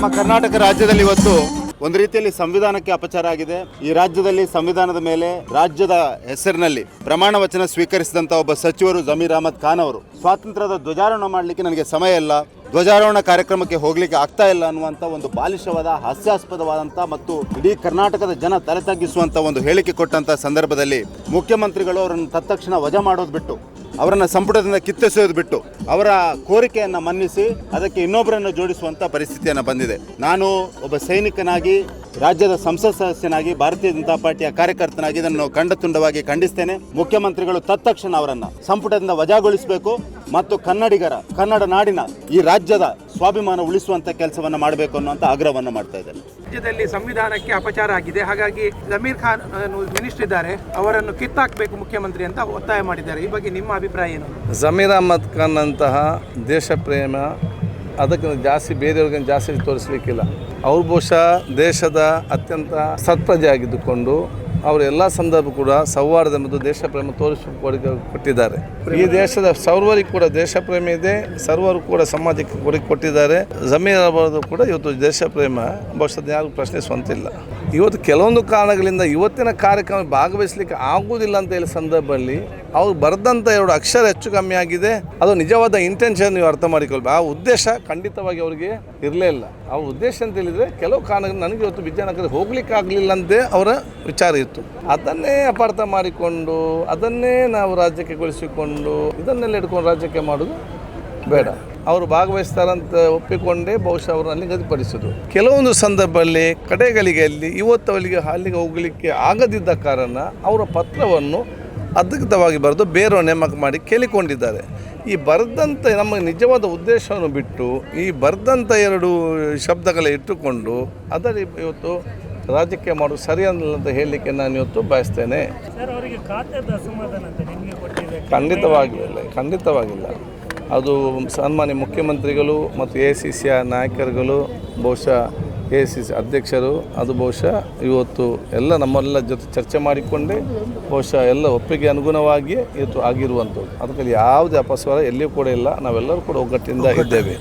ನಮ್ಮ ಕರ್ನಾಟಕ ರಾಜ್ಯದಲ್ಲಿ ಇವತ್ತು ಒಂದು ರೀತಿಯಲ್ಲಿ ಸಂವಿಧಾನಕ್ಕೆ ಅಪಚಾರ ಆಗಿದೆ. ಈ ರಾಜ್ಯದಲ್ಲಿ ಸಂವಿಧಾನದ ಮೇಲೆ ರಾಜ್ಯದ ಹೆಸರಿನಲ್ಲಿ ಪ್ರಮಾಣ ವಚನ ಸ್ವೀಕರಿಸಿದಂಥ ಒಬ್ಬ ಸಚಿವರು ಜಮೀರ್ ಅಹಮದ್ ಖಾನ್ ಅವರು ಸ್ವಾತಂತ್ರ್ಯದ ಧ್ವಜಾರೋಹಣ ಮಾಡಲಿಕ್ಕೆ ನನಗೆ ಸಮಯ ಇಲ್ಲ, ಧ್ವಜಾರೋಹಣ ಕಾರ್ಯಕ್ರಮಕ್ಕೆ ಹೋಗ್ಲಿಕ್ಕೆ ಆಗ್ತಾ ಇಲ್ಲ ಅನ್ನುವಂಥ ಒಂದು ಬಾಲಿಶವಾದ ಹಾಸ್ಯಾಸ್ಪದವಾದಂಥ ಮತ್ತು ಇಡೀ ಕರ್ನಾಟಕದ ಜನ ತಲೆ ತಗ್ಗಿಸುವಂಥ ಒಂದು ಹೇಳಿಕೆ ಕೊಟ್ಟಂಥ ಸಂದರ್ಭದಲ್ಲಿ ಮುಖ್ಯಮಂತ್ರಿಗಳು ಅವರನ್ನು ತತ್ಕ್ಷಣ ವಜಾ ಮಾಡೋದು ಬಿಟ್ಟು, ಅವರನ್ನು ಸಂಪುಟದಿಂದ ಕಿತ್ತೆಸೆಯೋದು ಬಿಟ್ಟು, ಅವರ ಕೋರಿಕೆಯನ್ನು ಮನ್ನಿಸಿ ಅದಕ್ಕೆ ಇನ್ನೊಬ್ಬರನ್ನು ಜೋಡಿಸುವಂಥ ಪರಿಸ್ಥಿತಿಯನ್ನು ಬಂದಿದೆ. ನಾನು ಒಬ್ಬ ಸೈನಿಕನಾಗಿ, ರಾಜ್ಯದ ಸಂಸತ್ ಸದಸ್ಯನಾಗಿ, ಭಾರತೀಯ ಜನತಾ ಪಾರ್ಟಿಯ ಕಾರ್ಯಕರ್ತನಾಗಿ ಇದನ್ನು ಖಂಡತುಂಡವಾಗಿ ಖಂಡಿಸ್ತೇನೆ. ಮುಖ್ಯಮಂತ್ರಿಗಳು ತತ್ಕ್ಷಣ ಅವರನ್ನು ಸಂಪುಟದಿಂದ ವಜಾಗೊಳಿಸಬೇಕು ಮತ್ತು ಕನ್ನಡಿಗರ, ಕನ್ನಡ ನಾಡಿನ, ಈ ರಾಜ್ಯದ ಸ್ವಾಭಿಮಾನ ಉಳಿಸುವಂಥ ಕೆಲಸವನ್ನು ಮಾಡಬೇಕು ಅನ್ನುವಂಥ ಆಗ್ರಹವನ್ನು ಮಾಡ್ತಾ ಇದ್ದೇನೆ. ರಾಜ್ಯದಲ್ಲಿ ಸಂವಿಧಾನಕ್ಕೆ ಅಪಚಾರ ಆಗಿದೆ, ಹಾಗಾಗಿ ಜಮೀರ್ ಖಾನ್ ಮಿನಿಸ್ಟರ್ ಇದ್ದಾರೆ, ಅವರನ್ನು ಕಿತ್ತಾಕಬೇಕು ಮುಖ್ಯಮಂತ್ರಿ ಅಂತ ಒತ್ತಾಯ ಮಾಡಿದ್ದಾರೆ. ಈ ಬಗ್ಗೆ ನಿಮ್ಮ ಅಭಿಪ್ರಾಯ ಏನು? ಜಮೀರ್ ಅಹಮದ್ ಖಾನ್ ಅಂತಹ ದೇಶ ಪ್ರೇಮ ಅದಕ್ಕೆ ಜಾಸ್ತಿ ಬೇರೆಯವ್ರಿಗೆ ಜಾಸ್ತಿ ತೋರಿಸಲಿಕ್ಕಿಲ್ಲ. ಅವರು ಬಹುಶಃ ದೇಶದ ಅತ್ಯಂತ ಸತ್ಪ್ರಜೆ ಆಗಿದ್ದುಕೊಂಡು ಅವರು ಎಲ್ಲ ಸಂದರ್ಭ ಕೂಡ ಸೌಹಾರ್ದ ಮತ್ತು ದೇಶ ಪ್ರೇಮ ಕೊಟ್ಟಿದ್ದಾರೆ. ಈ ದೇಶದ ಸರ್ವರಿಗೂ ಕೂಡ ದೇಶ ಪ್ರೇಮ ಇದೆ, ಸರ್ವರು ಕೂಡ ಸಮಾಜಕ್ಕೆ ಕೊಡುಗೆ ಕೊಟ್ಟಿದ್ದಾರೆ. ಜಮೀರ್ ಅವರು ಕೂಡ ಇವತ್ತು ದೇಶ ಪ್ರೇಮ ಬಹುಶಃ ಯಾರು ಪ್ರಶ್ನಿಸುವಂತಿಲ್ಲ. ಇವತ್ತು ಕೆಲವೊಂದು ಕಾರಣಗಳಿಂದ ಇವತ್ತಿನ ಕಾರ್ಯಕ್ರಮ ಭಾಗವಹಿಸಲಿಕ್ಕೆ ಆಗುವುದಿಲ್ಲ ಅಂತ ಹೇಳಿ ಸಂದರ್ಭದಲ್ಲಿ ಅವ್ರು ಬರೆದಂಥ 2 ಅಕ್ಷರ ಹೆಚ್ಚು ಕಮ್ಮಿ ಆಗಿದೆ. ಅದು ನಿಜವಾದ ಇಂಟೆನ್ಷನ್ ನೀವು ಅರ್ಥ ಮಾಡಿಕೊಳ್ಬೇಕು. ಆ ಉದ್ದೇಶ ಖಂಡಿತವಾಗಿ ಅವರಿಗೆ ಇರಲೇ ಇಲ್ಲ. ಆ ಉದ್ದೇಶ ಅಂತ ಹೇಳಿದರೆ ಕೆಲವು ಕಾರಣಗಳು ನನಗೆ ಇವತ್ತು ವಿಜಯನಗರಕ್ಕೆ ಹೋಗ್ಲಿಕ್ಕೆ ಆಗಲಿಲ್ಲ ಅಂತೆ ಅವರ ವಿಚಾರ ಇತ್ತು. ಅದನ್ನೇ ಅಪಾರ್ಥ ಮಾಡಿಕೊಂಡು ಅದನ್ನೇ ನಾವು ರಾಜ್ಯಕ್ಕೆ ಗೊಳಿಸಿಕೊಂಡು ಇದನ್ನೆಲ್ಲ ಇಟ್ಕೊಂಡು ರಾಜ್ಯಕ್ಕೆ ಮಾಡೋದು ಬೇಡ. ಅವರು ಭಾಗವಹಿಸ್ತಾರಂತ ಒಪ್ಪಿಕೊಂಡೇ ಬಹುಶಃ ಅವರು ಅಲ್ಲಿ ನಿಗದಿಪಡಿಸೋದು. ಕೆಲವೊಂದು ಸಂದರ್ಭದಲ್ಲಿ ಕಡೆಗಳಿಗೆ ಇವತ್ತು ಅಲ್ಲಿಗೆ ಹೋಗಲಿಕ್ಕೆ ಆಗದಿದ್ದ ಕಾರಣ ಅವರ ಪತ್ರವನ್ನು ಅಧಿಕೃತವಾಗಿ ಬರೆದು ಬೇರೆ ನೇಮಕ ಮಾಡಿ ಕೇಳಿಕೊಂಡಿದ್ದಾರೆ. ಈ ಬರೆದಂಥ ನಮ್ಮ ನಿಜವಾದ ಉದ್ದೇಶವನ್ನು ಬಿಟ್ಟು ಈ ಬರೆದಂಥ 2 ಶಬ್ದಗಳ ಇಟ್ಟುಕೊಂಡು ಅದರಲ್ಲಿ ಇವತ್ತು ರಾಜಕೀಯ ಮಾಡೋದು ಸರಿಯಲ್ಲ ಅಂತ ಹೇಳಲಿಕ್ಕೆ ನಾನು ಇವತ್ತು ಬಯಸ್ತೇನೆ. ಖಂಡಿತವಾಗಿಲ್ಲ. ಅದು ಸನ್ಮಾನ್ಯ ಮುಖ್ಯಮಂತ್ರಿಗಳು ಮತ್ತು AICC ನಾಯಕರುಗಳು, ಬಹುಶಃ AICC ಅಧ್ಯಕ್ಷರು, ಅದು ಬಹುಶಃ ಇವತ್ತು ಎಲ್ಲ ನಮ್ಮೆಲ್ಲ ಜೊತೆ ಚರ್ಚೆ ಮಾಡಿಕೊಂಡೇ ಬಹುಶಃ ಎಲ್ಲ ಒಪ್ಪಿಗೆ ಅನುಗುಣವಾಗಿ ಇವತ್ತು ಆಗಿರುವಂಥದ್ದು. ಅದಕ್ಕೆ ಯಾವುದೇ ಅಪಸ್ವರ ಎಲ್ಲಿಯೂ ಕೂಡ ಇಲ್ಲ. ನಾವೆಲ್ಲರೂ ಕೂಡ ಒಗ್ಗಟ್ಟಿನಿಂದ ಇದ್ದೇವೆ.